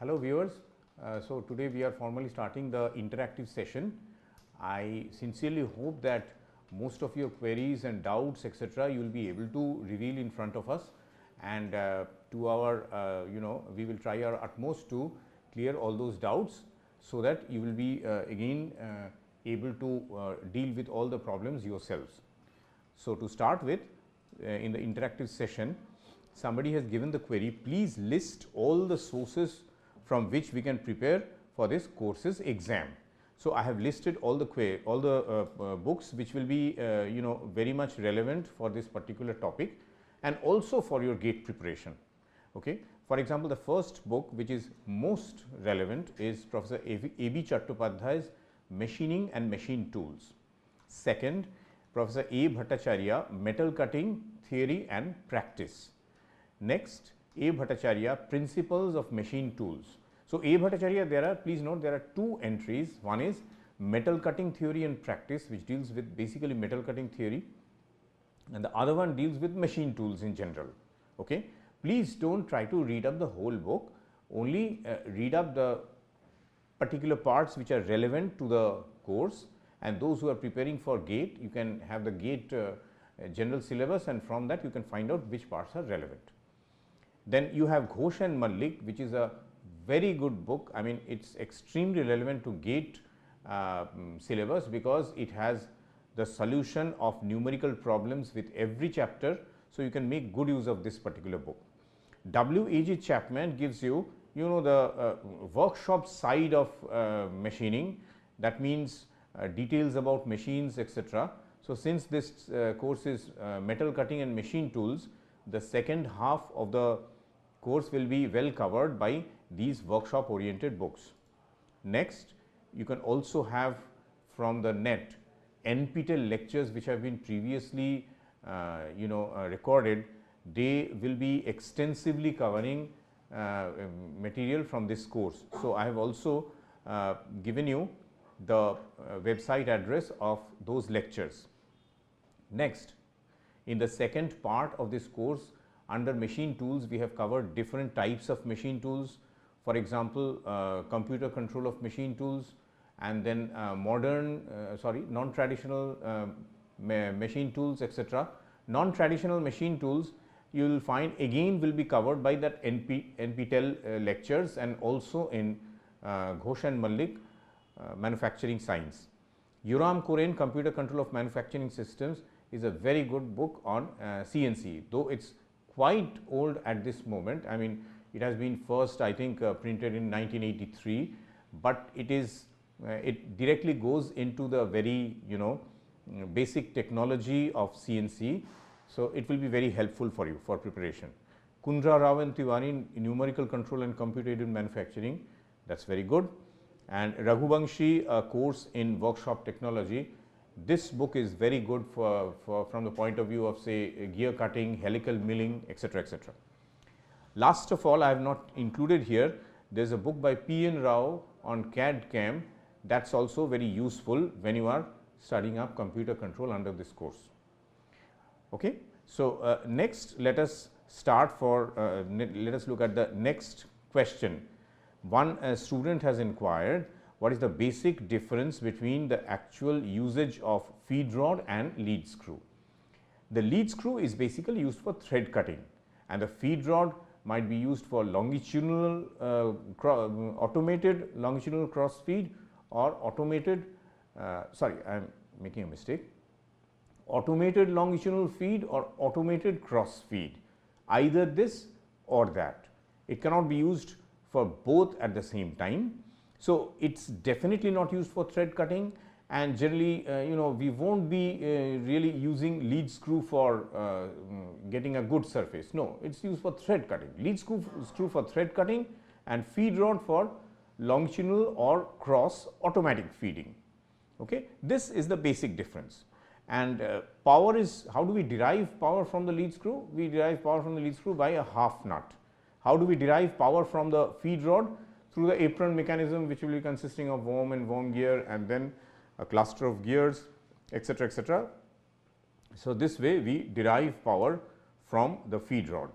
Hello viewers, so today we are formally starting the interactive session. I sincerely hope that most of your queries and doubts etc. you will be able to reveal in front of us, and to our we will try our utmost to clear all those doubts, so that you will be again able to deal with all the problems yourselves. So, to start with, in the interactive session, somebody has given the query, please list all the sources from which we can prepare for this course's exam. So, I have listed all the books which will be very much relevant for this particular topic and also for your GATE preparation. Okay. For example, the first book which is most relevant is Professor A.B. Chattopadhyay's Machining and Machine Tools. Second, Professor A. Bhattacharya, Metal Cutting Theory and Practice. Next, A. Bhattacharya, Principles of Machine Tools. So, A. Bhattacharya, please note there are two entries. One is Metal Cutting Theory and Practice, which deals with basically metal cutting theory, and the other one deals with machine tools in general. Okay. Please do not try to read up the whole book, only read up the particular parts which are relevant to the course, and those who are preparing for GATE, you can have the GATE general syllabus, and from that you can find out which parts are relevant. Then you have Ghosh and Mallik, which is a very good book. I mean, it is extremely relevant to GATE syllabus, because it has the solution of numerical problems with every chapter. So, you can make good use of this particular book. W.A.G. Chapman gives you, the workshop side of machining, that means details about machines etc. So, since this course is metal cutting and machine tools, the second half of the course will be well covered by these workshop oriented books. Next, you can also have from the net NPTEL lectures which have been previously recorded. They will be extensively covering material from this course. So, I have also given you the website address of those lectures. Next, in the second part of this course, under machine tools, we have covered different types of machine tools. For example, computer control of machine tools, and then non-traditional machine tools etc. Non-traditional machine tools you will find again will be covered by that NPTEL lectures, and also in Ghosh and Mallik manufacturing science. Yoram Corain, Computer Control of Manufacturing Systems, is a very good book on CNC, though it is quite old at this moment. I mean, it has been first printed in 1983, but it directly goes into the very basic technology of CNC. So, it will be very helpful for you for preparation. Kundra Rao and Tiwari, Numerical Control and Computer Aided Manufacturing, that is very good. And Raghubangshi, a course in workshop technology. This book is very good from the point of view of, say, gear cutting, helical milling etc. etc. Last of all, I have not included here, there is a book by P. N. Rao on CAD CAM, that is also very useful when you are studying up computer control under this course. Okay. So, next let us start let us look at the next question. One student has inquired, what is the basic difference between the actual usage of feed rod and lead screw? The lead screw is basically used for thread cutting, and the feed rod might be used for longitudinal automated longitudinal cross feed, or automated I am making a mistake, automated longitudinal feed or automated cross feed, either this or that. It cannot be used for both at the same time. So, it is definitely not used for thread cutting, and generally we will not be really using lead screw for getting a good surface. No, it is used for thread cutting, lead screw for thread cutting, and feed rod for longitudinal or cross automatic feeding. Okay. This is the basic difference. And power is, how do we derive power from the lead screw? We derive power from the lead screw by a half nut. How do we derive power from the feed rod? Through the apron mechanism, which will be consisting of worm and worm gear, and then a cluster of gears etc. etc. So, this way we derive power from the feed rod.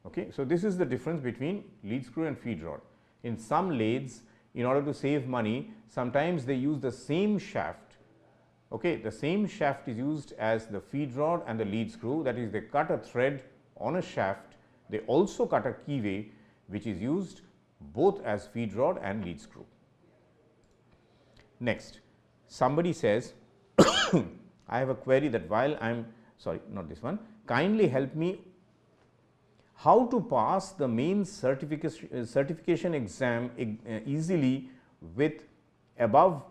Okay. So, this is the difference between lead screw and feed rod. In some lathes, in order to save money, sometimes they use the same shaft. Okay, the same shaft is used as the feed rod and the lead screw, that is, they cut a thread on a shaft. They also cut a keyway which is used both as feed rod and lead screw. Next, somebody says, I have a query that while I am sorry, not this one, kindly help me how to pass the main certification exam easily with above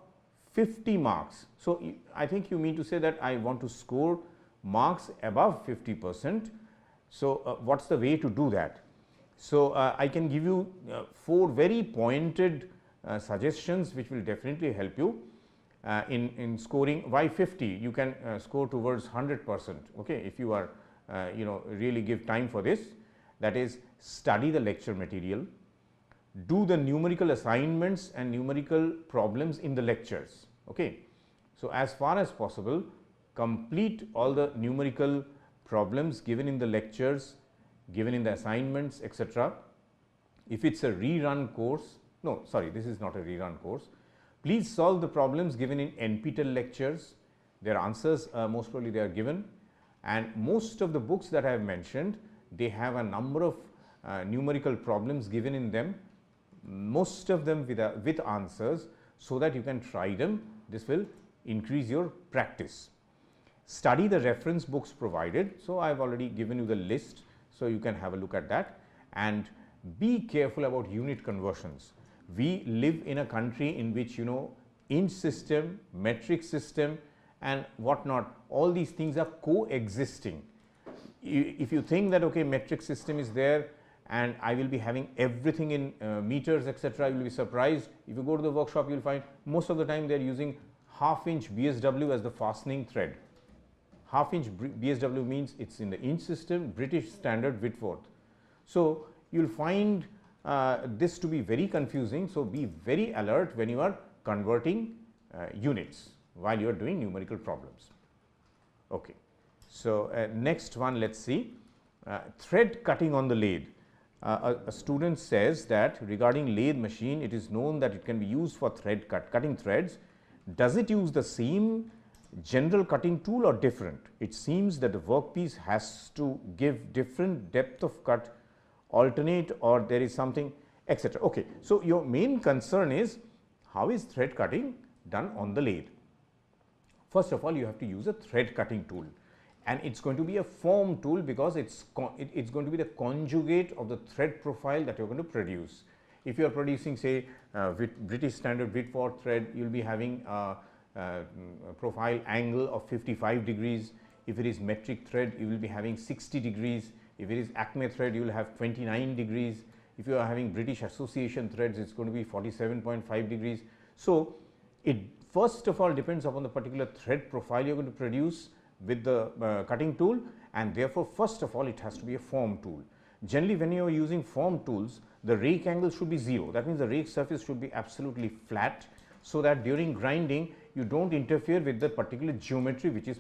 50 marks. So, I think you mean to say that I want to score marks above 50%. So, what is the way to do that? So, I can give you 4 very pointed suggestions which will definitely help you in scoring. Why 50? You can score towards 100%, okay, if you are really give time for this. That is, study the lecture material, do the numerical assignments and numerical problems in the lectures. Okay. So, as far as possible, complete all the numerical problems given in the lectures, given in the assignments, etc. If it is a rerun course, no, sorry, this is not a rerun course. Please solve the problems given in NPTEL lectures. Their answers most probably they are given, and most of the books that I have mentioned, they have a number of numerical problems given in them, most of them with answers, so that you can try them. This will increase your practice. Study the reference books provided. So, I have already given you the list, so you can have a look at that, and be careful about unit conversions. We live in a country in which inch system, metric system and what not, all these things are coexisting. If you think that okay, metric system is there and I will be having everything in meters, etc., you will be surprised. If you go to the workshop, you will find most of the time they are using half-inch BSW as the fastening thread. Half-inch BSW means it is in the inch system, British Standard Whitworth. So, you will find this to be very confusing. So, be very alert when you are converting units while you are doing numerical problems. Okay. So, next one, let us see thread cutting on the lathe. A student says that regarding lathe machine, it is known that it can be used for cutting threads. Does it use the same general cutting tool or different? It seems that the workpiece has to give different depth of cut, alternate, or there is something, etc. Okay. So, your main concern is how is thread cutting done on the lathe? First of all, you have to use a thread cutting tool, and it is going to be a form tool because it is going to be the conjugate of the thread profile that you are going to produce. If you are producing say with British Standard Whitworth thread, you will be having a profile angle of 55 degrees. If it is metric thread, you will be having 60 degrees. If it is Acme thread, you will have 29 degrees. If you are having British Association threads, it is going to be 47.5 degrees. So, it first of all depends upon the particular thread profile you are going to produce with the cutting tool, and therefore, first of all it has to be a form tool. Generally, when you are using form tools, the rake angle should be 0. That means, the rake surface should be absolutely flat, so that during grinding you do not interfere with the particular geometry which is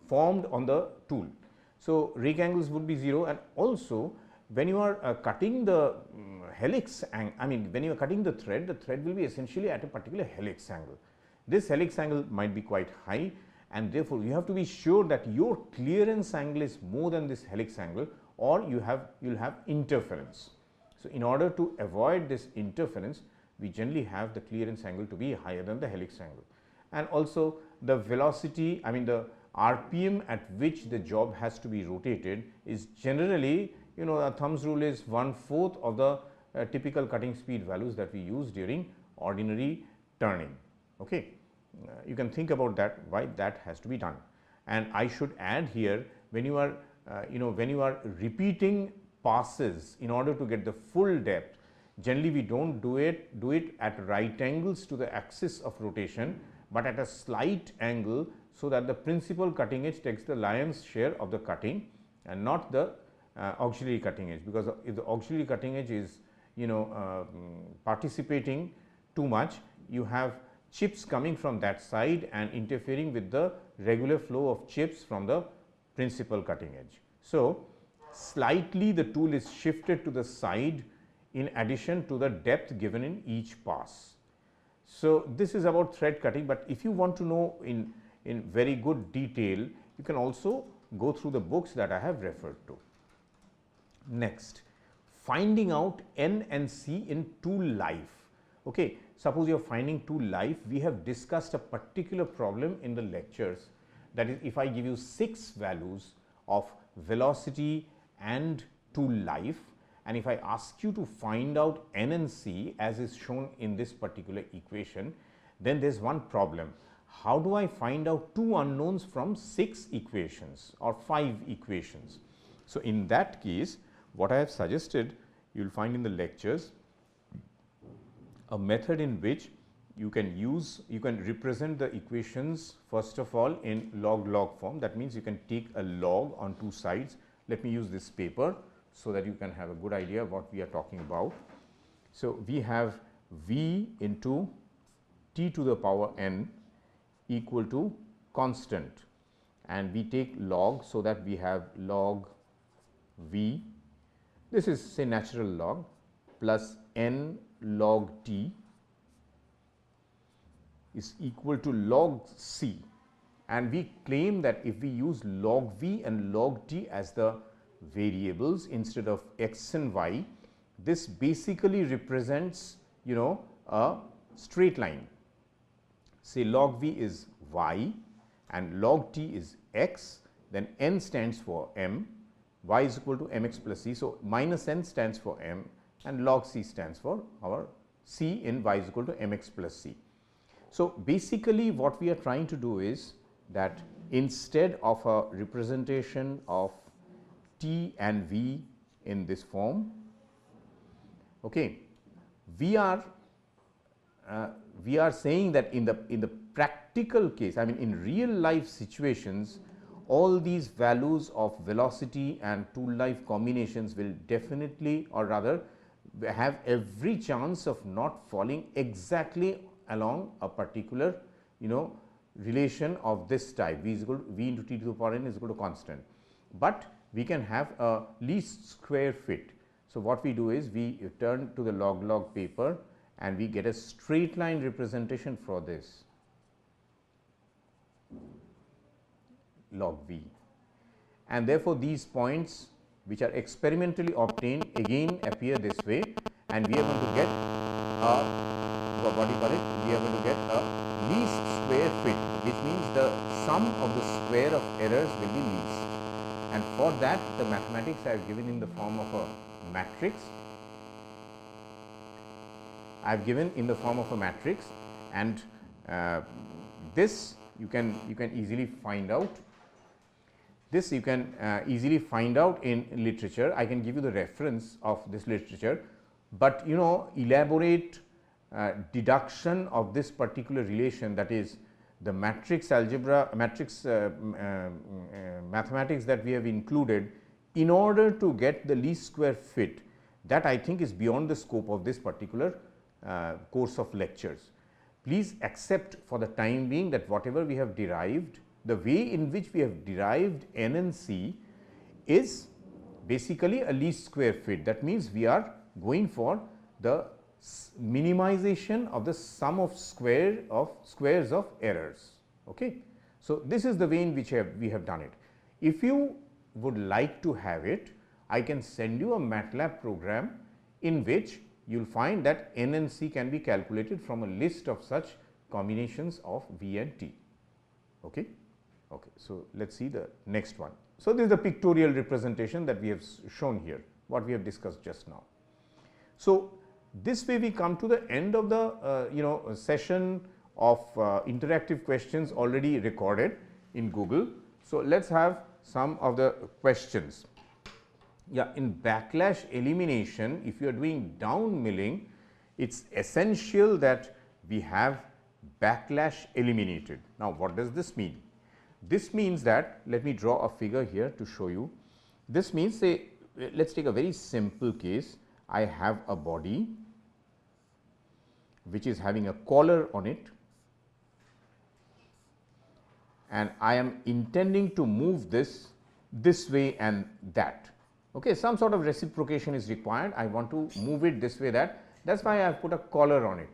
formed on the tool. So, rake angles would be 0, and also when you are cutting the helix when you are cutting the thread will be essentially at a particular helix angle. This helix angle might be quite high, and therefore, you have to be sure that your clearance angle is more than this helix angle, or you will have interference. So, in order to avoid this interference, we generally have the clearance angle to be higher than the helix angle, and also the velocity, the RPM at which the job has to be rotated is generally, a thumb's rule is 1/4 of the typical cutting speed values that we use during ordinary turning. Okay. You can think about that, why that has to be done. And I should add here, when you are when you are repeating passes in order to get the full depth, generally we do not do it at right angles to the axis of rotation, but at a slight angle, so that the principal cutting edge takes the lion's share of the cutting and not the auxiliary cutting edge, because if the auxiliary cutting edge is participating too much, you have chips coming from that side and interfering with the regular flow of chips from the principal cutting edge. So, slightly the tool is shifted to the side in addition to the depth given in each pass. So, this is about thread cutting, but if you want to know in very good detail, you can also go through the books that I have referred to. Next, finding out N and C in tool life. Okay, suppose you are finding tool life, we have discussed a particular problem in the lectures, that is, if I give you 6 values of velocity and tool life, and if I ask you to find out N and C as is shown in this particular equation, then there is one problem. How do I find out 2 unknowns from 6 equations or 5 equations? So, in that case, what I have suggested, you will find in the lectures a method in which you can represent the equations first of all in log form. That means, you can take a log on 2 sides. Let me use this paper so that you can have a good idea of what we are talking about. So, we have v into t to the power n equal to constant, and we take log, so that we have log v, this is say natural log, plus n log t is equal to log c, and we claim that if we use log v and log t as the variables instead of x and y, this basically represents a straight line. Say log v is y and log t is x, then n stands for m, y is equal to mx plus c. So, minus n stands for m and log c stands for our c in y is equal to mx plus c. So, basically what we are trying to do is that instead of a representation of t and v in this form, okay, we are saying that in the practical case, I mean in real life situations, all these values of velocity and tool life combinations will definitely, or rather have every chance of not falling exactly along a particular relation of this type, v is equal to v into t to the power n is equal to constant, but we can have a least square fit. So, what we do is we turn to the log paper and we get a straight line representation for this log v, and therefore, these points which are experimentally obtained again appear this way, and we are going to get what do you call it? We are going to get a least square fit, which means the sum of the square of errors will be least, and for that the mathematics I have given in the form of a matrix. I have given in the form of a matrix, and this you can easily find out. This you can easily find out in literature. I can give you the reference of this literature, but elaborate deduction of this particular relation, that is the matrix algebra, mathematics that we have included in order to get the least square fit, that I think is beyond the scope of this particular course of lectures. Please accept for the time being that whatever we have derived, the way in which we have derived n and c is basically a least square fit. That means, we are going for the minimization of the sum of squares of errors. Okay. So, this is the way in which we have done it. If you would like to have it, I can send you a MATLAB program in which you will find that n and c can be calculated from a list of such combinations of v and t. Okay. Okay. So, let us see the next one. So, this is the pictorial representation that we have shown here, what we have discussed just now. So, this way we come to the end of the session of interactive questions already recorded in Google. So, let us have some of the questions. Yeah, in backlash elimination, if you are doing down milling, it is essential that we have backlash eliminated. Now, what does this mean? This means that, let me draw a figure here to show you. This means, say, let us take a very simple case. I have a body which is having a collar on it, and I am intending to move this way and that. Okay, some sort of reciprocation is required. I want to move it this way, that's why I have put a collar on it,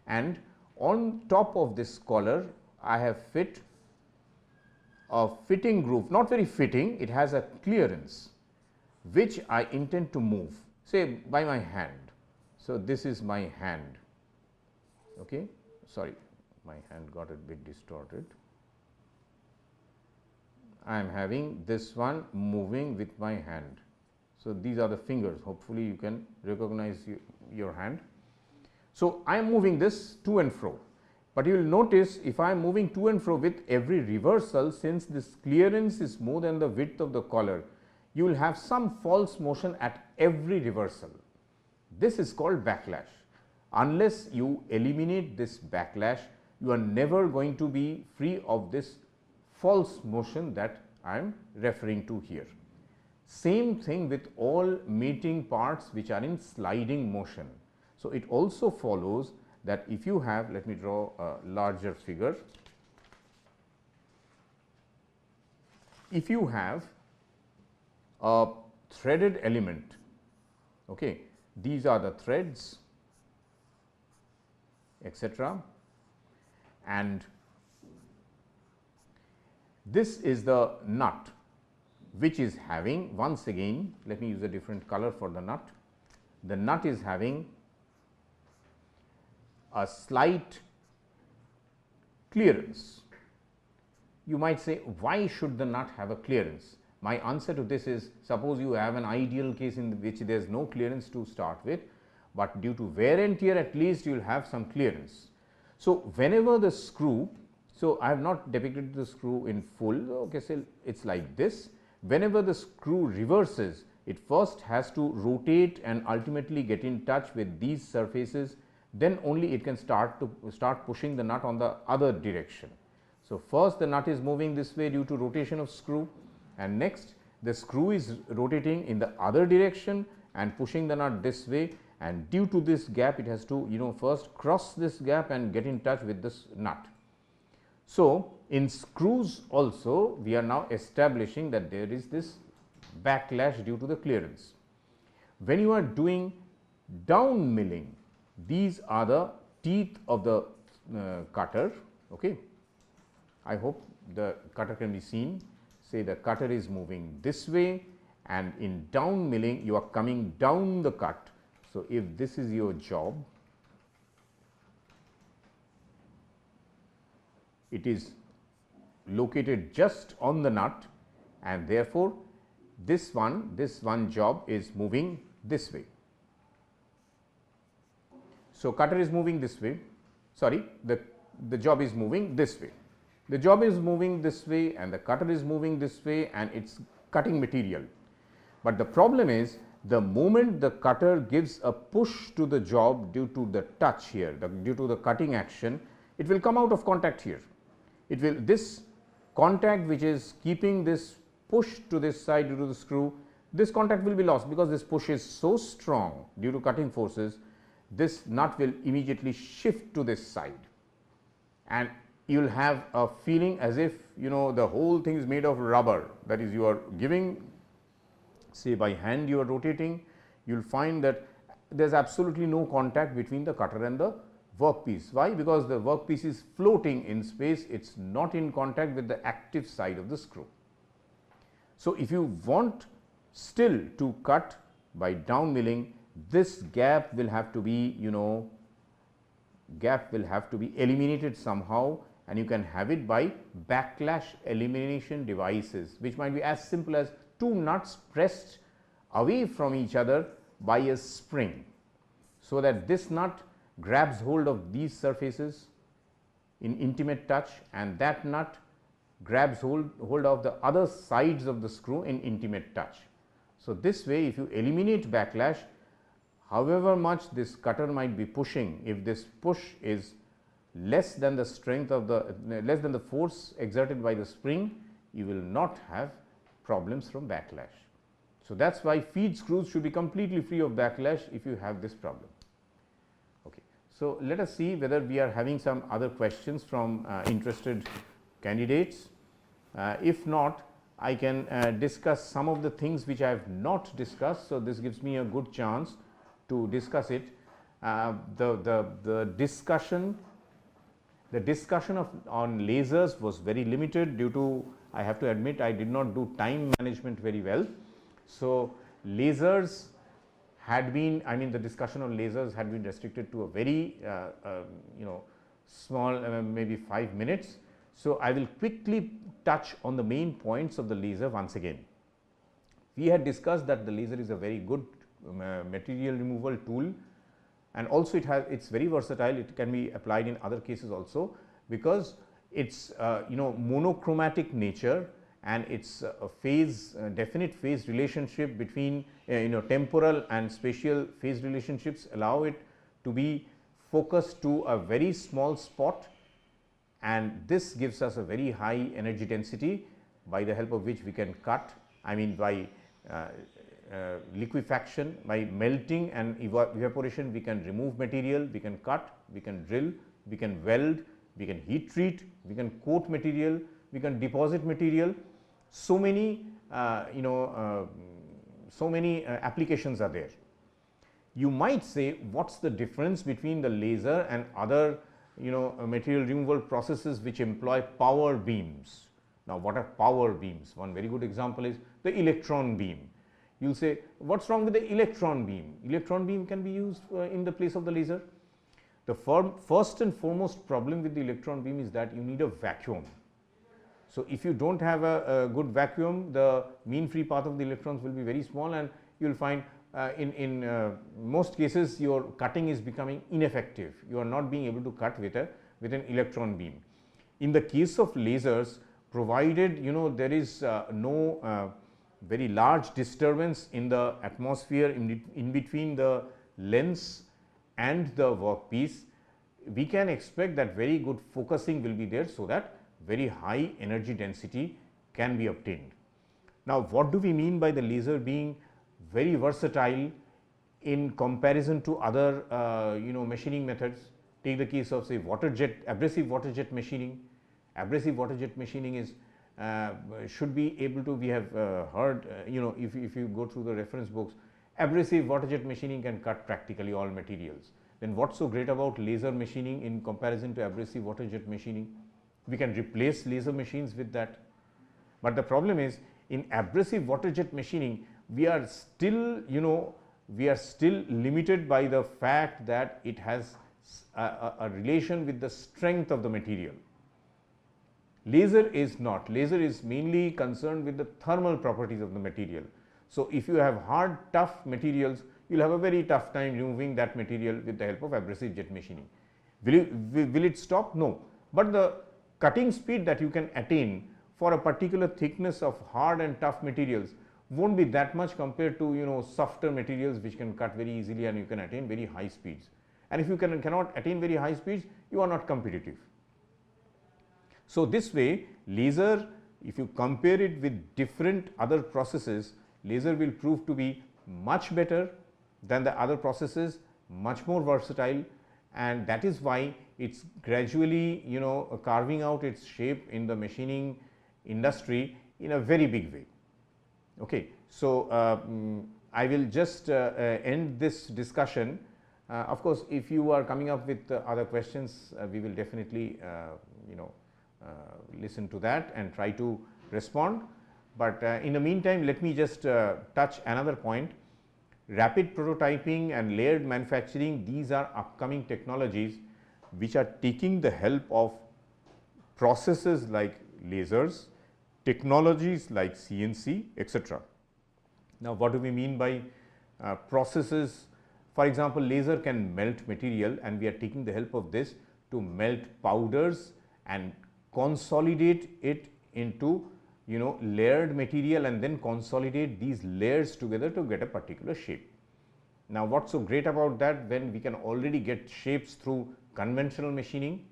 and on top of this collar I have fit a fitting groove, not very fitting, it has a clearance which I intend to move, say by my hand. So, this is my hand, okay. Sorry, my hand got a bit distorted. I am having this one moving with my hand. So, these are the fingers, hopefully you can recognize your hand. So, I am moving this to and fro, but you will notice if I am moving to and fro with every reversal, since this clearance is more than the width of the collar, you will have some false motion at every reversal. This is called backlash. Unless you eliminate this backlash, you are never going to be free of this false motion that I am referring to here. Same thing with all mating parts which are in sliding motion. So, it also follows that if you have, let me draw a larger figure. If you have a threaded element, okay, these are the threads, etc., and this is the nut which is having, once again let me use a different color for the nut. The nut is having a slight clearance. You might say, why should the nut have a clearance? My answer to this is, suppose you have an ideal case in which there is no clearance to start with, but due to wear and tear at least you will have some clearance. So, whenever the screw, so I have not depicted the screw in full, okay, so it is like this. Whenever the screw reverses, it first has to rotate and ultimately get in touch with these surfaces, then only it can start pushing the nut on the other direction. So, first the nut is moving this way due to rotation of screw, and next the screw is rotating in the other direction and pushing the nut this way, and due to this gap it has to first cross this gap and get in touch with this nut. So, in screws also we are now establishing that there is this backlash due to the clearance. When you are doing down milling, these are the teeth of the cutter. Okay. I hope the cutter can be seen. Say the cutter is moving this way, and in down milling you are coming down the cut. So, if this is your job, it is located just on the nut, and therefore, this one job is moving this way. So, cutter is moving this way, sorry, the job is moving this way. The job is moving this way and the cutter is moving this way, and it is cutting material. But the problem is, the moment the cutter gives a push to the job due to the touch here, due to the cutting action, it will come out of contact here. It will, this contact which is keeping this push to this side due to the screw, this contact will be lost, because this push is so strong due to cutting forces. This nut will immediately shift to this side, and you will have a feeling as if the whole thing is made of rubber. That is, you are giving, say by hand you are rotating, you will find that there is absolutely no contact between the cutter and the workpiece. Why? Because the workpiece is floating in space, it is not in contact with the active side of the screw. So, if you want still to cut by down milling, this gap will have to be eliminated somehow, and you can have it by backlash elimination devices, which might be as simple as two nuts pressed away from each other by a spring, so that this nut grabs hold of these surfaces in intimate touch, and that nut grabs hold of the other sides of the screw in intimate touch. So, this way if you eliminate backlash, however much this cutter might be pushing, if this push is less than the strength of the force exerted by the spring, you will not have problems from backlash. So, that is why feed screws should be completely free of backlash if you have this problem. Okay. So, let us see whether we are having some other questions from interested candidates. If not, I can discuss some of the things which I have not discussed. So, this gives me a good chance to discuss it. The discussion on lasers was very limited due to, I have to admit, I did not do time management very well. So, lasers had been, I mean the discussion on lasers had been restricted to a very small maybe 5 minutes. So, I will quickly touch on the main points of the laser once again. We had discussed that the laser is a very good material removal tool, and also it's very versatile. It can be applied in other cases also, because its monochromatic nature and its definite phase relationship between temporal and spatial phase relationships allow it to be focused to a very small spot, and this gives us a very high energy density, by the help of which we can cut, I mean by liquefaction, by melting and evaporation we can remove material, we can cut, we can drill, we can weld, we can heat treat, we can coat material, we can deposit material. So many applications are there. You might say, what's the difference between the laser and other material removal processes which employ power beams? Now, what are power beams? One very good example is the electron beam. You will say, what's wrong with the electron beam? Electron beam can be used in the place of the laser. The first and foremost problem with the electron beam is that you need a vacuum. So, if you do not have a good vacuum, the mean free path of the electrons will be very small, and you will find in most cases your cutting is becoming ineffective. You are not being able to cut with an electron beam. In the case of lasers, provided there is no very large disturbance in the atmosphere in between the lens and the workpiece, we can expect that very good focusing will be there, so that very high energy density can be obtained. Now, what do we mean by the laser being very versatile in comparison to other machining methods? Take the case of, say, abrasive water jet machining. Abrasive water jet machining is should be able to, we have heard, if you go through the reference books, abrasive water jet machining can cut practically all materials. Then what's so great about laser machining in comparison to abrasive water jet machining? We can replace laser machines with that. But the problem is, in abrasive water jet machining, we are still limited by the fact that it has a relation with the strength of the material. Laser is not. Laser is mainly concerned with the thermal properties of the material. So, if you have hard, tough materials, you will have a very tough time removing that material with the help of abrasive jet machining. Will it stop? No. But the cutting speed that you can attain for a particular thickness of hard and tough materials won't be that much compared to softer materials which can cut very easily, and you can attain very high speeds. And if you cannot attain very high speeds, you are not competitive. So, this way laser, if you compare it with different other processes, laser will prove to be much better than the other processes, much more versatile, and that is why it is gradually carving out its shape in the machining industry in a very big way. Okay. So, I will just end this discussion. Of course, if you are coming up with other questions, we will definitely listen to that and try to respond. But in the meantime, let me just touch another point. Rapid prototyping and layered manufacturing, these are upcoming technologies which are taking the help of processes like lasers, technologies like CNC, etc. Now, what do we mean by processes? For example, laser can melt material, and we are taking the help of this to melt powders and consolidate it into layered material, and then consolidate these layers together to get a particular shape. Now, what's so great about that, when we can already get shapes through conventional machining,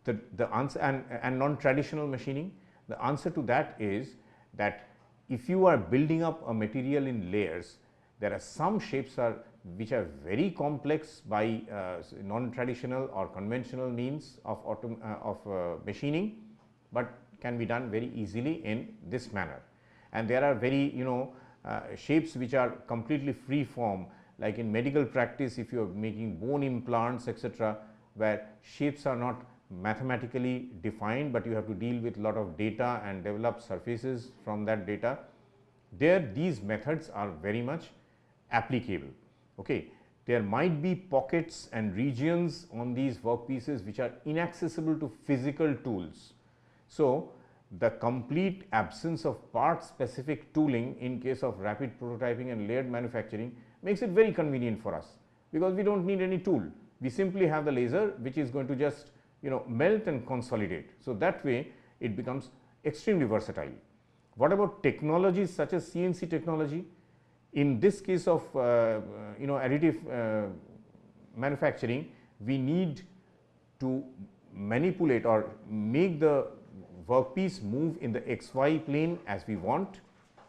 the answer and non-traditional machining? The answer to that is that if you are building up a material in layers, there are some shapes which are very complex by non-traditional or conventional means of machining, but can be done very easily in this manner. and there are very shapes which are completely free form, like in medical practice if you are making bone implants etc., where shapes are not mathematically defined, but you have to deal with lot of data and develop surfaces from that data. There these methods are very much applicable. Okay. There might be pockets and regions on these workpieces which are inaccessible to physical tools. So, the complete absence of part specific tooling in case of rapid prototyping and layered manufacturing makes it very convenient for us, because we do not need any tool. We simply have the laser which is going to just melt and consolidate. So, that way it becomes extremely versatile. What about technologies such as CNC technology? In this case of additive manufacturing, we need to manipulate or make the workpiece move in the XY plane as we want.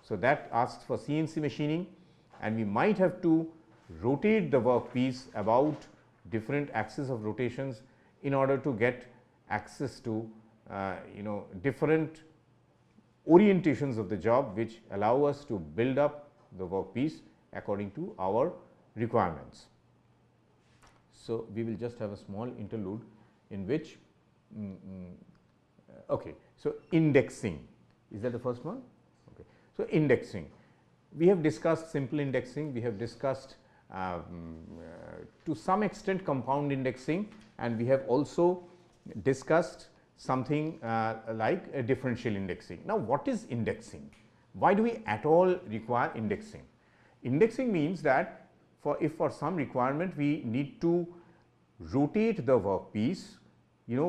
So, that asks for CNC machining, and we might have to rotate the workpiece about different axes of rotations in order to get access to different orientations of the job, which allow us to build up the workpiece according to our requirements. So, we will just have a small interlude in which okay. So, indexing, is that the first one? Okay. So, indexing, we have discussed simple indexing, we have discussed to some extent compound indexing, and we have also discussed something like a differential indexing. Now, what is indexing? Why do we at all require indexing? Indexing means that if for some requirement we need to rotate the workpiece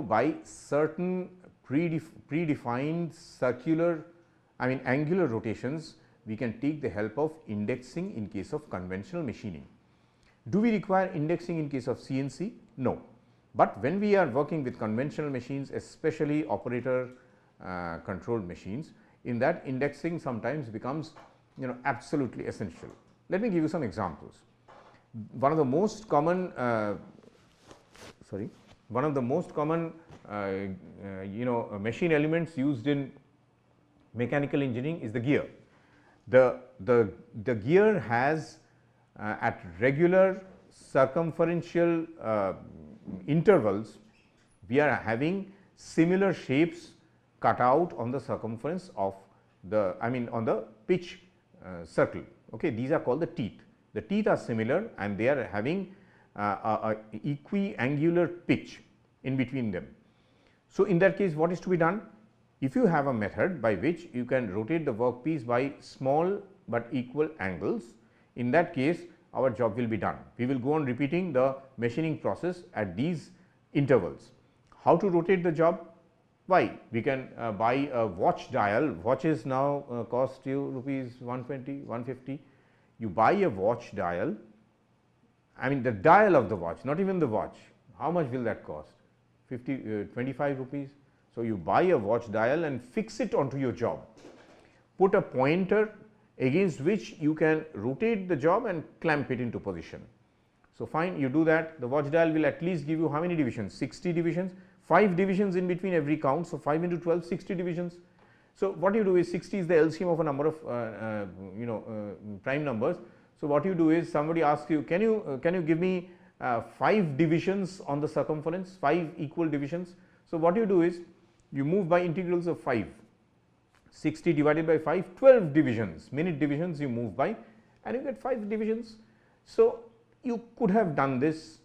by certain predefined circular angular rotations, we can take the help of indexing in case of conventional machining. Do we require indexing in case of CNC? No, but when we are working with conventional machines, especially operator controlled machines, in that indexing sometimes becomes absolutely essential. Let me give you some examples. One of the most common machine elements used in mechanical engineering is the gear. The gear has at regular circumferential intervals, we are having similar shapes cut out on the circumference of the on the pitch circle. Okay. These are called the teeth. The teeth are similar and they are having a equiangular pitch in between them. So, in that case what is to be done? If you have a method by which you can rotate the workpiece by small but equal angles, in that case our job will be done. We will go on repeating the machining process at these intervals. How to rotate the job? Why? We can buy a watch dial. Watches now cost you rupees 120, 150. You buy a watch dial, the dial of the watch, not even the watch. How much will that cost? 25 rupees. So, you buy a watch dial and fix it onto your job. Put a pointer against which you can rotate the job and clamp it into position. So, fine, you do that. The watch dial will at least give you how many divisions? 60 divisions, 5 divisions in between every count. So, 5 into 12, 60 divisions. So, what you do is 60 is the LCM of a number of prime numbers. So, what you do is somebody asks you, can you give me 5 divisions on the circumference, 5 equal divisions. So, what you do is you move by integrals of 5, 60 divided by 5, 12 divisions, minute divisions you move by, and you get 5 divisions. So, you could have done this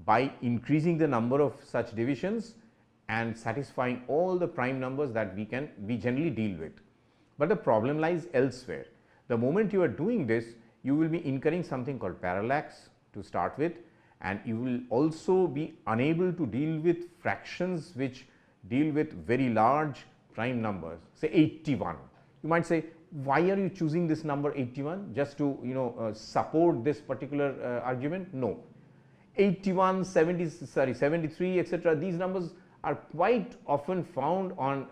by increasing the number of such divisions and satisfying all the prime numbers that we generally deal with. But the problem lies elsewhere. The moment you are doing this, you will be incurring something called parallax to start with, and you will also be unable to deal with fractions which deal with very large prime numbers, say 81. You might say, why are you choosing this number 81 just to support this particular argument? No, 81, 73 etc. These numbers are quite often found on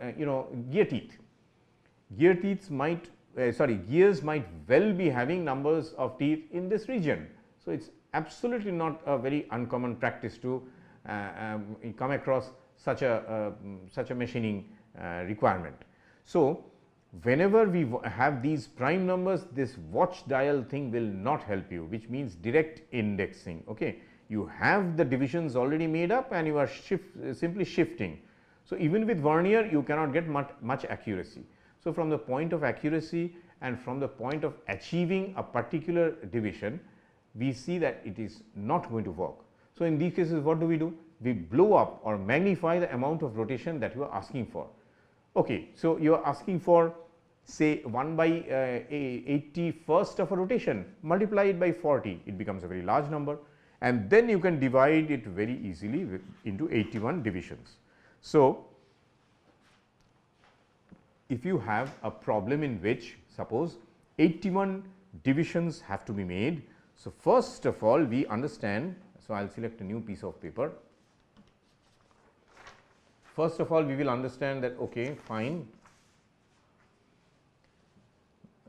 gear teeth. Gears might well be having numbers of teeth in this region. So, it is absolutely not a very uncommon practice to come across such a machining requirement. So, whenever we have these prime numbers, this watch dial thing will not help you, which means direct indexing. Okay, you have the divisions already made up and you are simply shifting. So, even with vernier you cannot get much accuracy. So, from the point of accuracy and from the point of achieving a particular division, we see that it is not going to work. So, in these cases what do? We blow up or magnify the amount of rotation that you are asking for. Okay, so you are asking for say 1 by 81st of a rotation, multiply it by 40, it becomes a very large number, and then you can divide it very easily into 81 divisions. So, if you have a problem in which suppose 81 divisions have to be made. So, first of all we understand, so I will select a new piece of paper. First of all we will understand that okay, fine,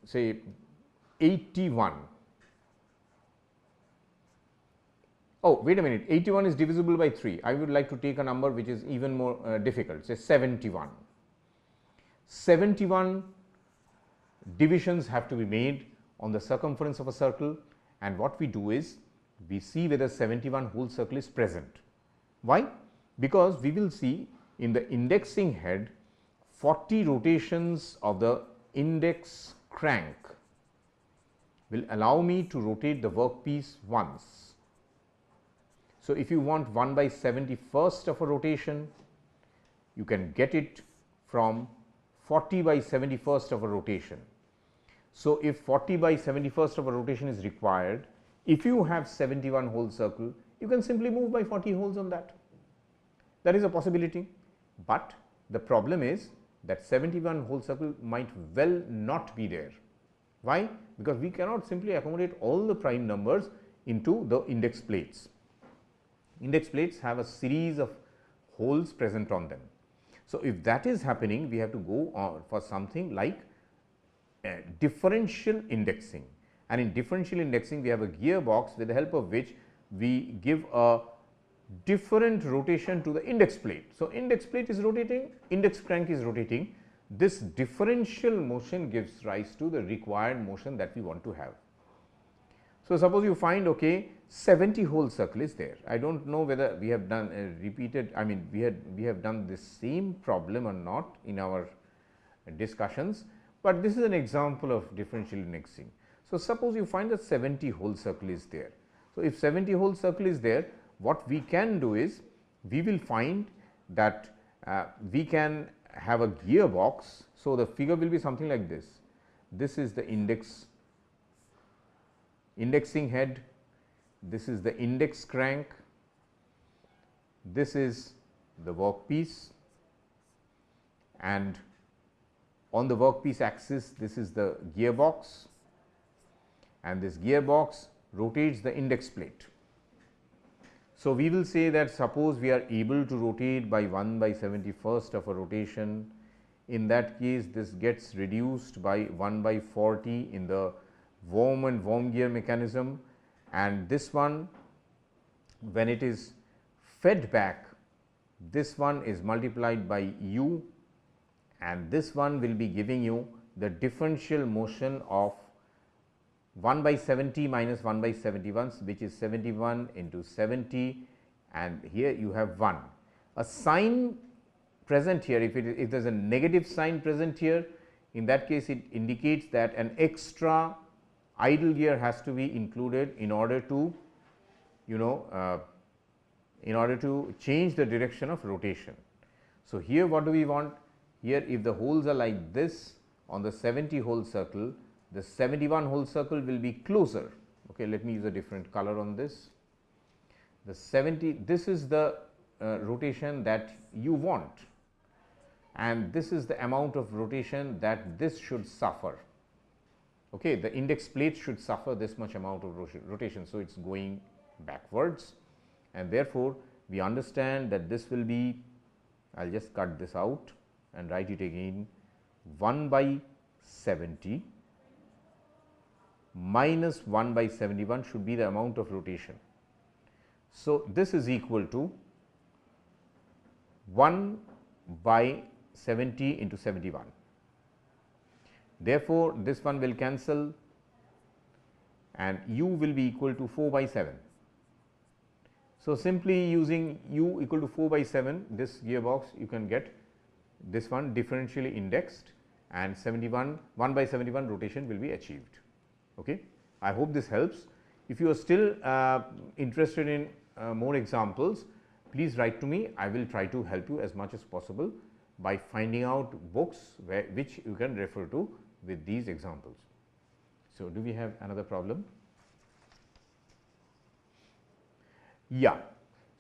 say 81. Oh, wait a minute, 81 is divisible by 3. I would like to take a number which is even more difficult, say 71. 71 divisions have to be made on the circumference of a circle, and what we do is we see whether 71 whole circle is present. Why? Because we will see in the indexing head 40 rotations of the index crank will allow me to rotate the workpiece once. So, if you want 1 by 71st of a rotation, you can get it from 40 by 71st of a rotation. So, if 40 by 71st of a rotation is required, if you have 71 whole circle, you can simply move by 40 holes on that. That is a possibility, but the problem is that 71 whole circle might well not be there. Why? Because we cannot simply accommodate all the prime numbers into the index plates. Index plates have a series of holes present on them. So, if that is happening, we have to go on for something like differential indexing, and in differential indexing we have a gearbox with the help of which we give a different rotation to the index plate. So, index plate is rotating, index crank is rotating. This differential motion gives rise to the required motion that we want to have. So, suppose you find okay 70 whole circle is there. I do not know whether we have done repeated, I mean we have done this same problem or not in our discussions, but this is an example of differential indexing. So, suppose you find that 70 whole circle is there. So, if 70 whole circle is there, what we can do is we will find that we can have a gearbox. So, the figure will be something like this. This is the indexing head, this is the index crank, this is the workpiece, and on the workpiece axis this is the gearbox, and this gearbox rotates the index plate. So, we will say that suppose we are able to rotate by 1 by 71st of a rotation, in that case this gets reduced by 1 by 40 in the worm and worm gear mechanism, and this one when it is fed back, this one is multiplied by u, and this one will be giving you the differential motion of 1 by 70 minus 1 by 71, which is 71 into 70, and here you have 1. A sign present here, if there is a negative sign present here, in that case it indicates that an extra idle gear has to be included in order to in order to change the direction of rotation. So, here what do we want? Here if the holes are like this on the 70 hole circle, the 71 whole circle will be closer. Okay, let me use a different color on this. The 70, this is the rotation that you want, and this is the amount of rotation that this should suffer. Okay, the index plate should suffer this much amount of rotation. So, it is going backwards, and therefore, we understand that this will be, I will just cut this out and write it again, 1 by 70 minus 1 by 71 should be the amount of rotation. So, this is equal to 1 by 70 into 71. Therefore, this one will cancel and u will be equal to 4 by 7. So, simply using u equal to 4 by 7, this gearbox you can get this one differentially indexed and 71 1 by 71 rotation will be achieved. Okay. I hope this helps. If you are still interested in more examples, please write to me. I will try to help you as much as possible by finding out books which you can refer to with these examples. So, do we have another problem? Yeah.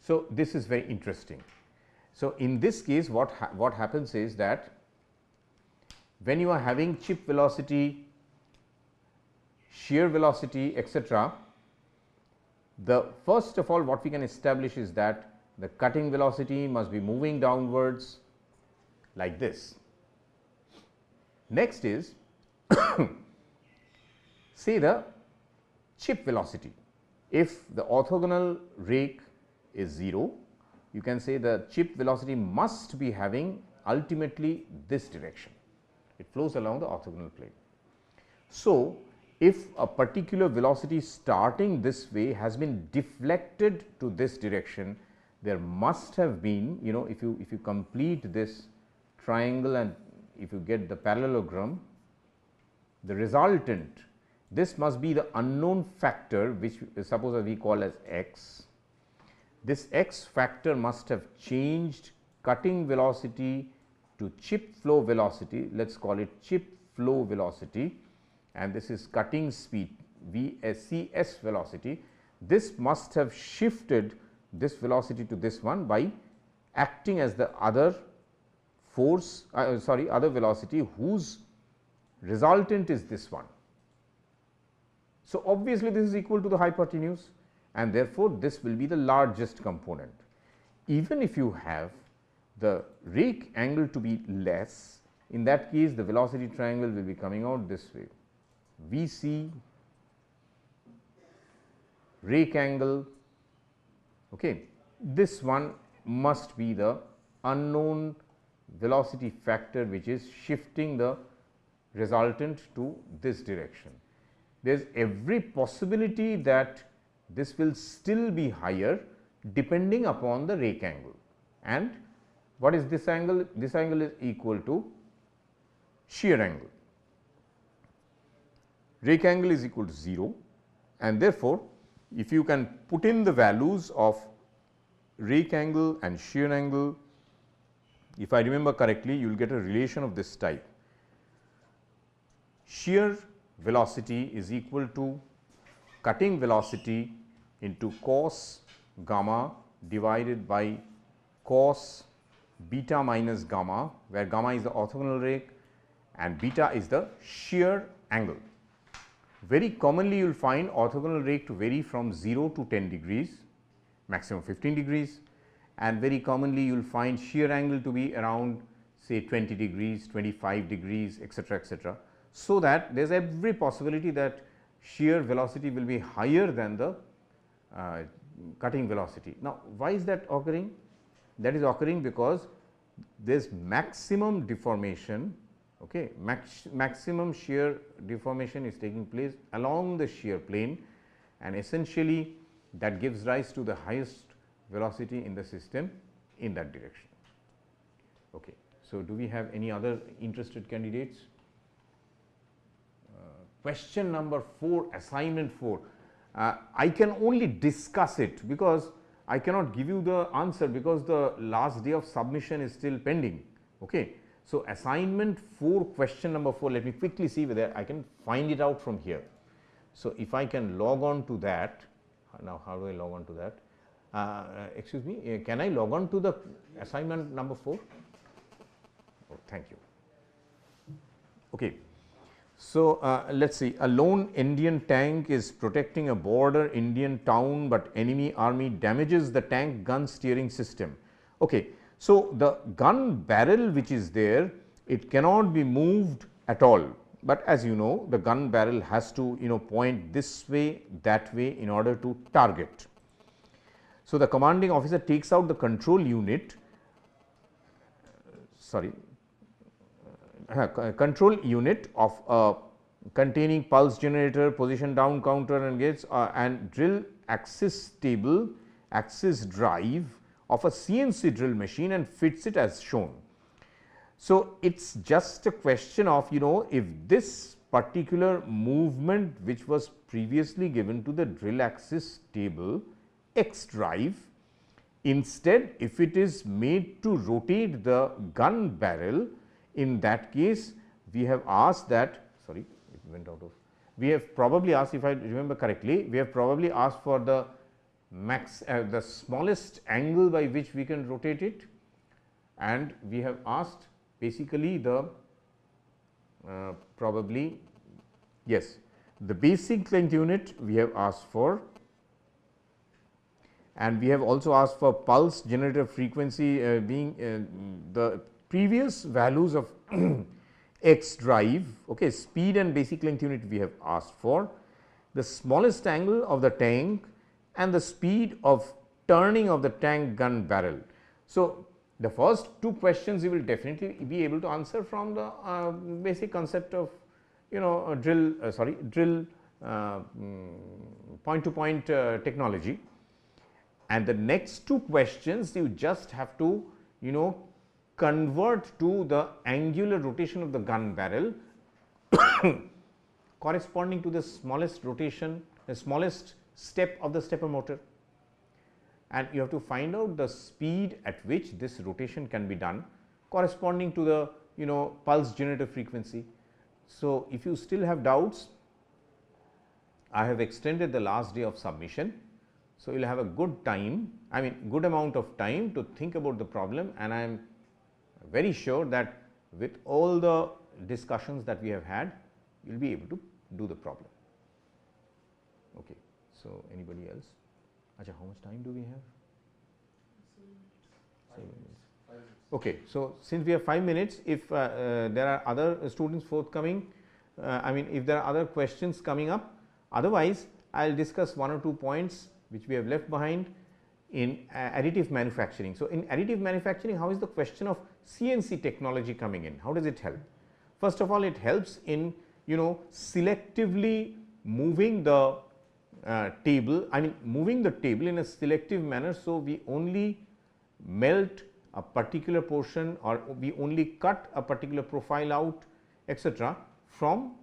So, this is very interesting. So, in this case what happens is that when you are having chip velocity, shear velocity, etc., the first of all what we can establish is that the cutting velocity must be moving downwards like this. Next is say the chip velocity. If the orthogonal rake is 0, you can say the chip velocity must be having ultimately this direction. It flows along the orthogonal plane. So, if a particular velocity starting this way has been deflected to this direction, there must have been, if you complete this triangle and if you get the parallelogram, the resultant, this must be the unknown factor which suppose we call as x. This x factor must have changed cutting velocity to chip flow velocity, let us call it chip flow velocity, and this is cutting speed Cs velocity. This must have shifted this velocity to this one by acting as the other force other velocity whose resultant is this one. So, obviously, this is equal to the hypotenuse and therefore, this will be the largest component. Even if you have the rake angle to be less, in that case the velocity triangle will be coming out this way. Vc rake angle, okay. This one must be the unknown velocity factor which is shifting the resultant to this direction. There is every possibility that this will still be higher depending upon the rake angle. And what is this angle? This angle is equal to shear angle. Rake angle is equal to 0 and therefore, if you can put in the values of rake angle and shear angle, if I remember correctly, you will get a relation of this type. Shear velocity is equal to cutting velocity into cos gamma divided by cos beta minus gamma, where gamma is the orthogonal rake and beta is the shear angle. Very commonly you will find orthogonal rake to vary from 0 to 10 degrees, maximum 15 degrees, and very commonly you will find shear angle to be around say 20 degrees, 25 degrees, etc., etc. So, that there is every possibility that shear velocity will be higher than the cutting velocity. Now, why is that occurring? That is occurring because there is maximum deformation, okay, maximum shear deformation is taking place along the shear plane, and essentially that gives rise to the highest velocity in the system in that direction. Okay. So, do we have any other interested candidates? Question number 4, assignment 4. I can only discuss it because I cannot give you the answer because the last day of submission is still pending. Okay. So, assignment 4, question number 4, let me quickly see whether I can find it out from here. So, if I can log on to that, now how do I log on to that? Excuse me, can I log on to the assignment number 4? Oh, thank you. Okay. So, let us see, a lone Indian tank is protecting a border Indian town, but enemy army damages the tank gun steering system. Okay. So, the gun barrel which is there, it cannot be moved at all, but as you know the gun barrel has to point this way, that way in order to target. So, the commanding officer takes out the control unit, control unit of a containing pulse generator, position down counter and gates and drill axis table, axis drive of a CNC drill machine and fits it as shown. So, it is just a question of if this particular movement which was previously given to the drill axis table X drive, instead if it is made to rotate the gun barrel, in that case we have asked that, sorry it went out of, we have probably asked, if I remember correctly, we have probably asked for the the smallest angle by which we can rotate it, and we have asked basically the probably yes, the basic length unit we have asked for, and we have also asked for pulse generator frequency being the previous values of X drive, okay, speed and basic length unit we have asked for, the smallest angle of the tank and the speed of turning of the tank gun barrel. So, the first two questions you will definitely be able to answer from the basic concept of drill point to point technology, and the next two questions you just have to convert to the angular rotation of the gun barrel corresponding to the smallest rotation, the smallest step of the stepper motor, and you have to find out the speed at which this rotation can be done corresponding to the pulse generator frequency. So, if you still have doubts, I have extended the last day of submission. So, you will have a good time, I mean good amount of time to think about the problem, and I am very sure that with all the discussions that we have had, you will be able to do the problem. Okay. So, anybody else? Acha, how much time do we have? 7 minutes. Okay. So, since we have 5 minutes, if there are other students forthcoming, I mean if there are other questions coming up, otherwise I will discuss one or two points which we have left behind in additive manufacturing. So, in additive manufacturing, how is the question of CNC technology coming in? How does it help? First of all, it helps in selectively moving the table, I mean moving the table in a selective manner. So, we only melt a particular portion or we only cut a particular profile out, etc., from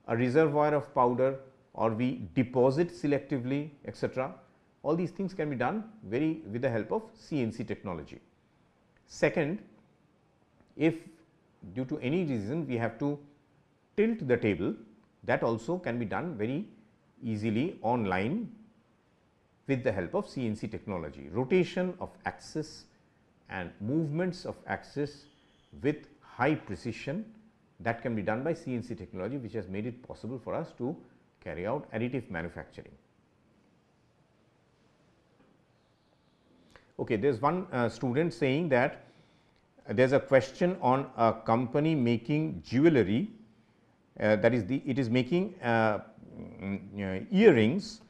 a reservoir of powder, or we deposit selectively, etc. All these things can be done with the help of CNC technology. Second, if due to any reason we have to tilt the table, that also can be done very easily online with the help of CNC technology. Rotation of axis and movements of axis with high precision, that can be done by CNC technology, which has made it possible for us to carry out additive manufacturing. Okay, there is one student saying that there is a question on a company making jewelry, that is it is making earrings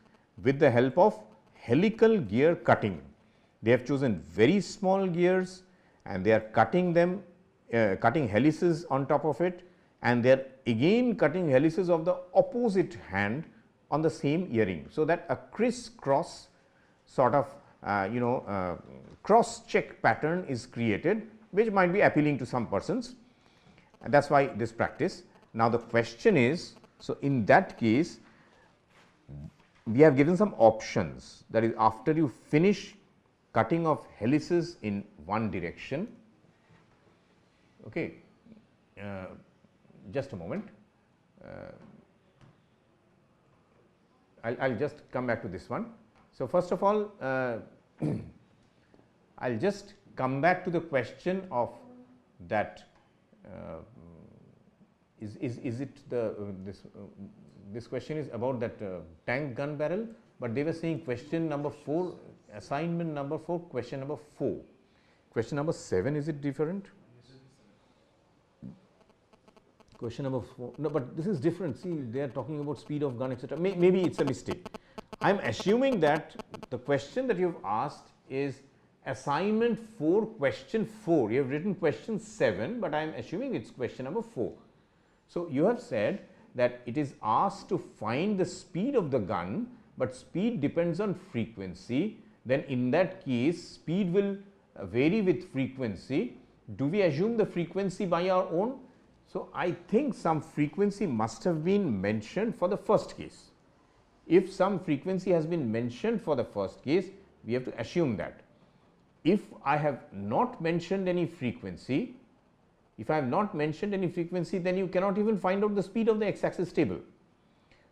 with the help of helical gear cutting. They have chosen very small gears and they are cutting them, cutting helices on top of it, and they are again cutting helices of the opposite hand on the same earring. So, that a crisscross sort of cross check pattern is created, which might be appealing to some persons, and that is why this practice. Now, the question is, so in that case we have given some options, that is after you finish cutting of helices in one direction, okay, just a moment, I will just come back to this one. So, first of all, I will just come back to the question of that is it the this question is about that tank gun barrel, but they were saying question number 4, assignment number 4, question number 4. Question number 7, is it different? Question number 4, no, but this is different. See, they are talking about speed of gun, etc. Maybe it is a mistake. I am assuming that the question that you have asked is assignment 4, question 4. You have written question 7, but I am assuming it is question number 4. So, you have said that it is asked to find the speed of the gun, but speed depends on frequency. Then in that case, speed will vary with frequency. Do we assume the frequency by our own? So, I think some frequency must have been mentioned for the first case. If some frequency has been mentioned for the first case, we have to assume that. If I have not mentioned any frequency, then you cannot even find out the speed of the x-axis table.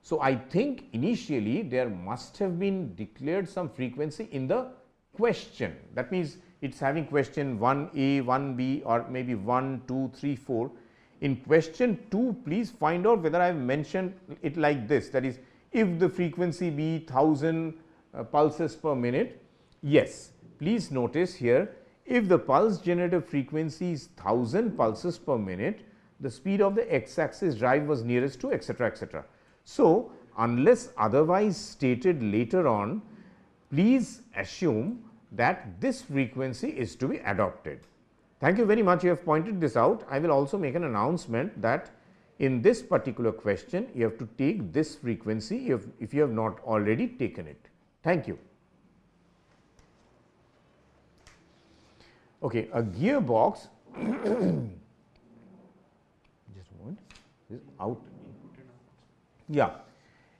So, I think initially there must have been declared some frequency in the question. That means, it is having question 1A, 1B or maybe 1, 2, 3, 4. In question 2, please find out whether I have mentioned it like this, that is, if the frequency be 1000 pulses per minute. Yes, please notice here, if the pulse generator frequency is 1000 pulses per minute, the speed of the x-axis drive was nearest to etc., etc. So, unless otherwise stated later on, please assume that this frequency is to be adopted. Thank you very much, you have pointed this out. I will also make an announcement that in this particular question, you have to take this frequency if you have not already taken it. Thank you. Okay, a gearbox, just a moment, this is out. Yeah,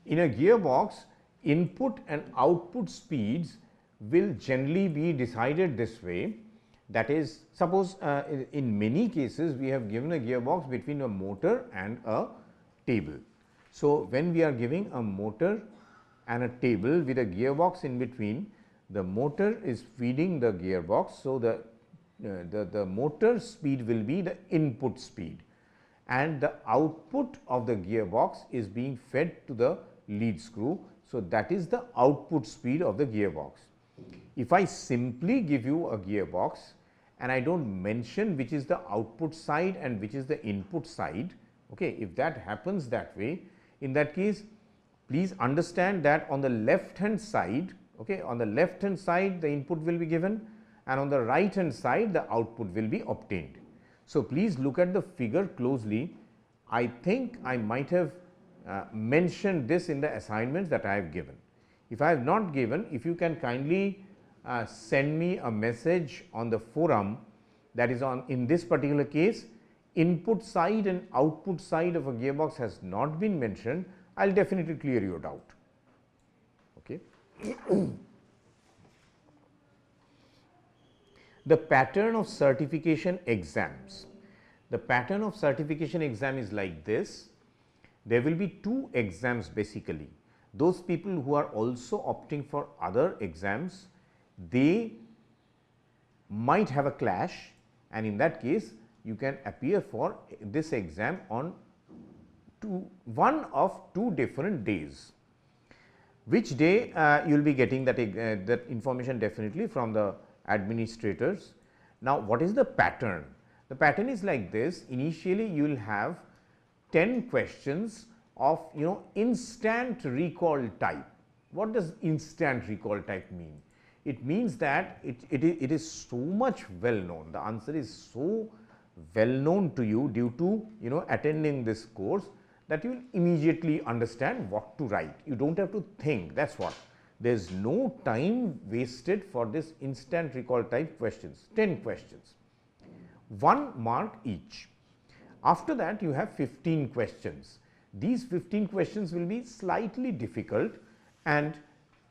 in a gearbox, input and output speeds will generally be decided this way. That is, suppose in many cases we have given a gearbox between a motor and a table. So, when we are giving a motor and a table with a gearbox in between, the motor is feeding the gearbox. So, the motor speed will be the input speed and the output of the gearbox is being fed to the lead screw. So, that is the output speed of the gearbox. If I simply give you a gearbox and I do not mention which is the output side and which is the input side, okay, if that happens that way, in that case, please understand that on the left hand side, okay, on the left hand side the input will be given and on the right hand side the output will be obtained. So, please look at the figure closely. I think I might have mentioned this in the assignments that I have given. If I have not given, if you can kindly send me a message on the forum, that is on in this particular case input side and output side of a gearbox has not been mentioned, I will definitely clear your doubt. Okay. The pattern of certification exams. The pattern of certification exam is like this. There will be 2 exams basically. Those people who are also opting for other exams, they might have a clash, and in that case you can appear for this exam on one of 2 different days. Which day you will be getting that information definitely from the administrators. Now, what is the pattern? The pattern is like this. Initially you will have 10 questions of instant recall type. What does instant recall type mean? It means that it is so much well known, the answer is so well known to you due to attending this course, that you will immediately understand what to write. You do not have to think, that is what. There is no time wasted for this instant recall type questions, 10 questions, 1 mark each. After that you have 15 questions. These 15 questions will be slightly difficult, and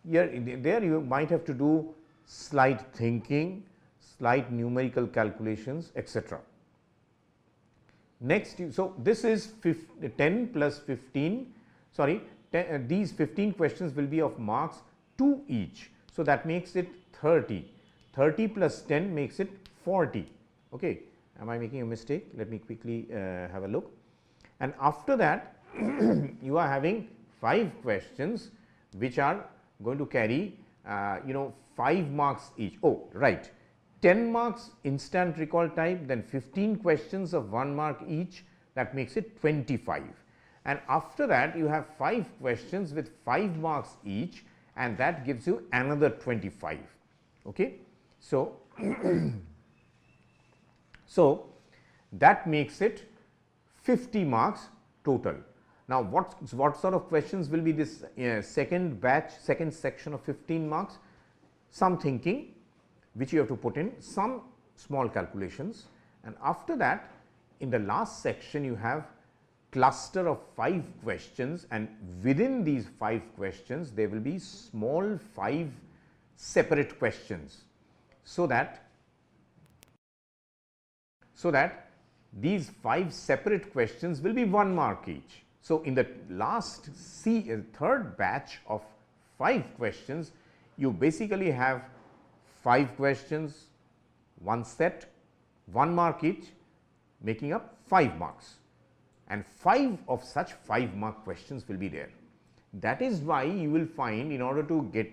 there you might have to do slight thinking, slight numerical calculations, etc. Next, so this is 10 plus 15, sorry, these 15 questions will be of marks 2 each. So, that makes it 30, 30 plus 10 makes it 40. Okay. Am I making a mistake? Let me quickly have a look. And after that, you are having 5 questions which are going to carry 5 marks each. Oh, right. 10 marks instant recall type, then 15 questions of 1 mark each, that makes it 25. And after that, you have 5 questions with 5 marks each, and that gives you another 25. Okay. So, so that makes it 50 marks total. Now, what sort of questions will be this second batch, second section of 15 marks? Some thinking which you have to put in, some small calculations, and after that in the last section you have cluster of 5 questions, and within these 5 questions there will be small 5 separate questions, so that these 5 separate questions will be 1 mark each. So, in the last third batch of 5 questions, you basically have 5 questions, 1 set, 1 mark each, making up 5 marks, and 5 of such 5 mark questions will be there. That is why you will find, in order to get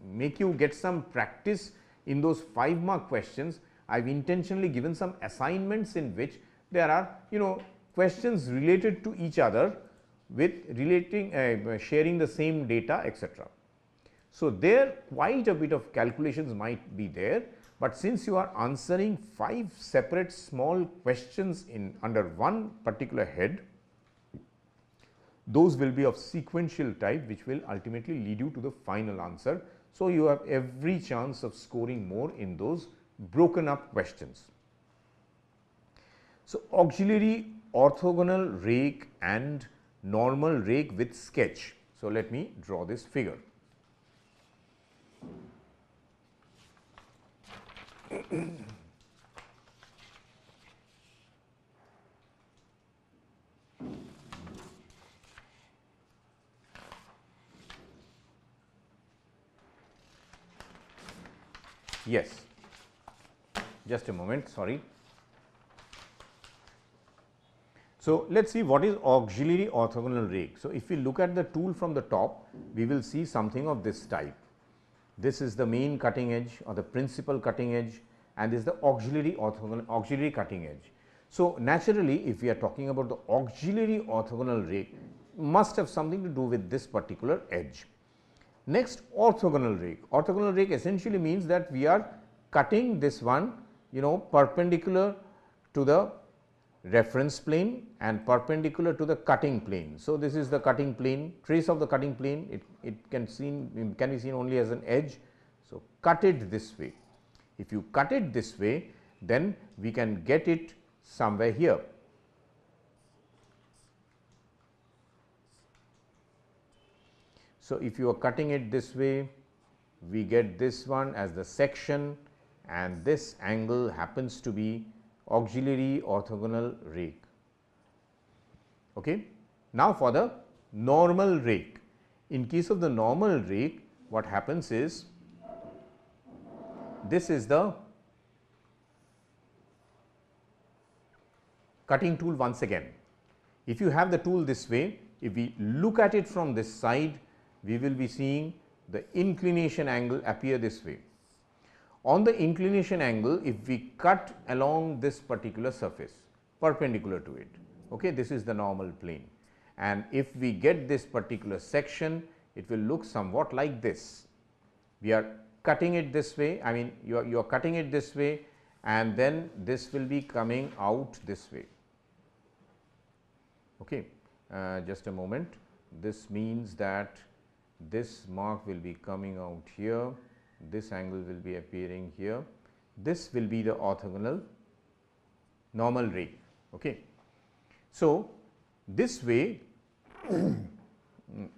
make you get some practice in those 5 mark questions, I have intentionally given some assignments in which there are questions related to each other with sharing the same data, etc. So, there quite a bit of calculations might be there, but since you are answering 5 separate small questions in under one particular head, those will be of sequential type, which will ultimately lead you to the final answer. So, you have every chance of scoring more in those broken up questions. So, auxiliary orthogonal rake and normal rake with sketch. So, let me draw this figure. Yes, just a moment, sorry. So, let us see what is auxiliary orthogonal rake. So, if we look at the tool from the top, we will see something of this type. This is the main cutting edge or the principal cutting edge, and this is the auxiliary cutting edge. So, naturally, if we are talking about the auxiliary orthogonal rake, must have something to do with this particular edge. Next, orthogonal rake. Orthogonal rake essentially means that we are cutting this one perpendicular to the reference plane and perpendicular to the cutting plane. So, this is the cutting plane, trace of the cutting plane, it can be seen only as an edge. So, cut it this way. If you cut it this way, then we can get it somewhere here. So, if you are cutting it this way, we get this one as the section, and this angle happens to be auxiliary orthogonal rake. Okay. Now, for the normal rake. In case of the normal rake, what happens is, this is the cutting tool once again. If you have the tool this way, if we look at it from this side, we will be seeing the inclination angle appear this way. On the inclination angle, if we cut along this particular surface perpendicular to it, okay, this is the normal plane, and if we get this particular section, it will look somewhat like this. We are cutting it this way, I mean you are cutting it this way, and then this will be coming out this way. Okay. Just a moment, this means that this mark will be coming out here, this angle will be appearing here, this will be the orthogonal normal rake. Okay. So, this way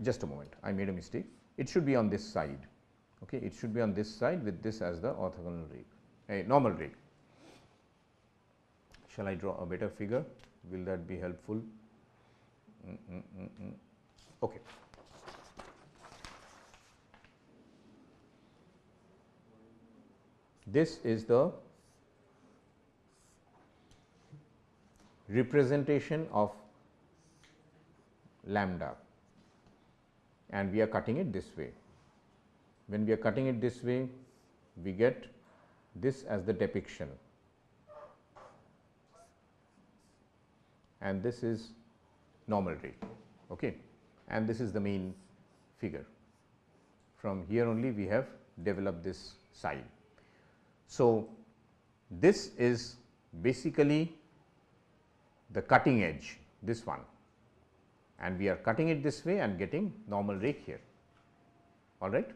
just a moment, I made a mistake, it should be on this side. Okay. It should be on this side with this as the orthogonal rake, normal rake. Shall I draw a better figure? Will that be helpful? Okay. This is the representation of lambda, and we are cutting it this way. When we are cutting it this way, we get this as the depiction, and this is normal rake, okay, and this is the main figure. From here only we have developed this side. So, this is basically the cutting edge, this one, and we are cutting it this way and getting normal rake here. All right.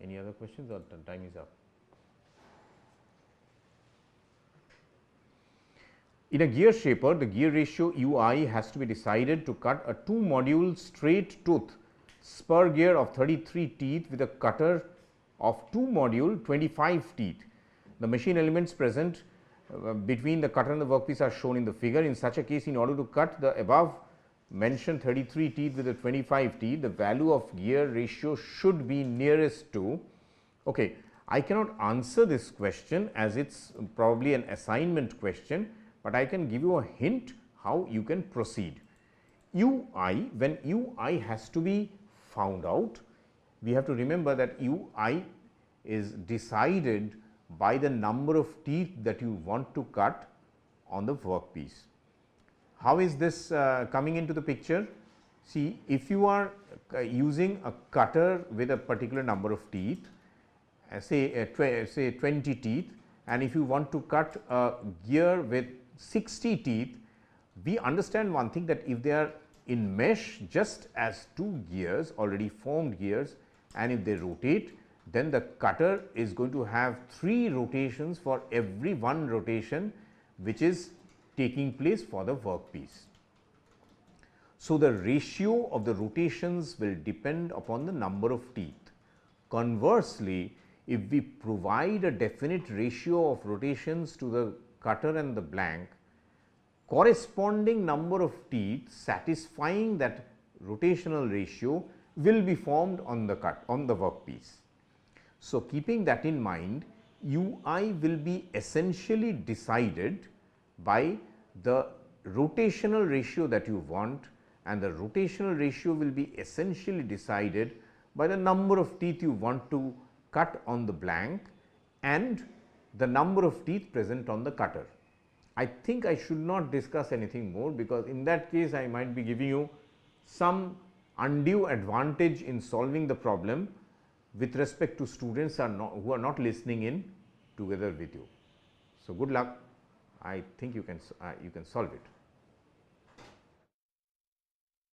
Any other questions or the time is up? In a gear shaper, the gear ratio UI has to be decided to cut a 2 module straight tooth spur gear of 33 teeth with a cutter of 2 module 25 teeth. The machine elements present between the cutter and the workpiece are shown in the figure. In such a case, in order to cut the above mentioned 33 teeth with the 25 teeth, the value of gear ratio should be nearest to. Okay, I cannot answer this question as it is probably an assignment question, but I can give you a hint how you can proceed. UI, when UI has to be found out, we have to remember that UI is decided by the number of teeth that you want to cut on the workpiece. How is this coming into the picture? See, if you are using a cutter with a particular number of teeth, say 20 teeth, and if you want to cut a gear with 60 teeth, we understand one thing, that if they are in mesh just as 2 gears, already formed gears, and if they rotate, then the cutter is going to have 3 rotations for every 1 rotation which is taking place for the workpiece. So, the ratio of the rotations will depend upon the number of teeth. Conversely, if we provide a definite ratio of rotations to the cutter and the blank, corresponding number of teeth satisfying that rotational ratio will be formed on the workpiece. So, keeping that in mind, UI will be essentially decided by the rotational ratio that you want, and the rotational ratio will be essentially decided by the number of teeth you want to cut on the blank and the number of teeth present on the cutter. I think I should not discuss anything more, because in that case I might be giving you some undue advantage in solving the problem with respect to students who are not listening in together with you. So, good luck. I think you can solve it.